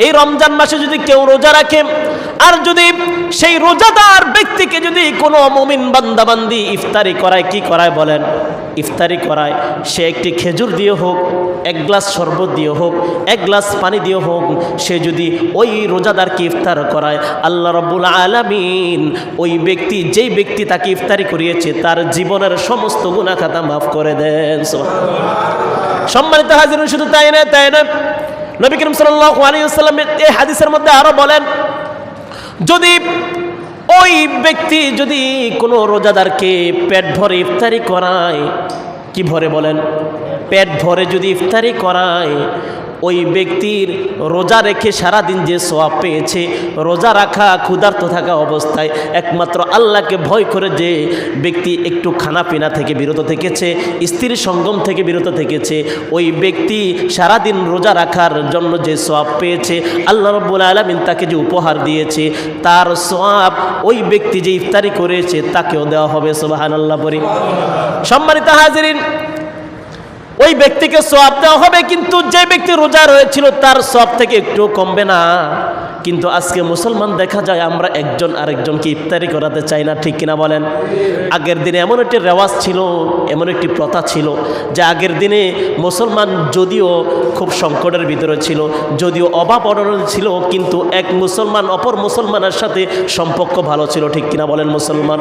এই রমজান মাসে যদি কেউ রোজা রাখে, আর যদি সেই রোজাদার ব্যক্তিকে যদি কোনো মুমিন বান্দাবান্দি ইফতারি করায়, কি করায় বলেন? ইফতারি করায়। সে একটি খেজুর দিয়ে হোক, এক গ্লাস শরবত দিয়ে হোক, এক গ্লাস পানি দিয়ে হোক, সে যদি ওই রোজাদারকে ইফতার করায়, আল্লাহ রাব্বুল আলামিন ওই ব্যক্তি, যেই ব্যক্তি তাকে ইফতারি করিয়েছে, তার জীবনের সমস্ত গুনাহ খাতা মাফ করে দেন। সুবহানাল্লাহ। সম্মানিত হাজির, শুধু তাই না, নবী করিম সাল্লাল্লাহু আলাইহি ওয়াসাল্লাম এই হাদিসের মধ্যে আরো বলেন, যদি ওই ব্যক্তি যদি কোনো রোজাদারকে পেট ভরে ইফতারি করায়, কি ভরে বলেন? পেট ভরে যদি ইফতারি করায়, ওই ব্যক্তির রোজা রেখে সারাদিন যে সওয়াব পেয়েছে, রোজা রাখা ক্ষুধার্ত থাকা অবস্থায় একমাত্র আল্লাহকে ভয় করে যে ব্যক্তি একটু খানাপিনা থেকে বিরত থেকেছে, স্ত্রীর সঙ্গম থেকে বিরত থেকেছে, ওই ব্যক্তি সারাদিন রোজা রাখার জন্য যে সওয়াব পেয়েছে, আল্লাহ রাব্বুল আলামিন তাকে যে উপহার দিয়েছে, তার সওয়াব ওই ব্যক্তি যে ইফতারি করেছে তাকেও দেওয়া হবে। সুবহানাল্লাহ বলি। সম্মানিত হাজিরিন, ওই ব্যক্তিকে সওয়াব দেওয়া হবে, কিন্তু যে ব্যক্তি রোজা রয়েছিল তার সওয়াব থেকে একটু কমবে না। কিন্তু আজকে মুসলমান দেখা যায় আমরা একজন আরেকজনকে ইফতারি করাতে চাই না, ঠিক কিনা বলেন? আগের দিনে এমন একটি রেওয়াজ ছিল, এমন একটি প্রথা ছিল যে আগের দিনে মুসলমান যদিও খুব সংকটের ভিতরে ছিল, যদিও অভাব অনটন ছিল, কিন্তু এক মুসলমান অপর মুসলমানের সাথে সম্পর্ক ভালো ছিল, ঠিক কিনা বলেন মুসলমান?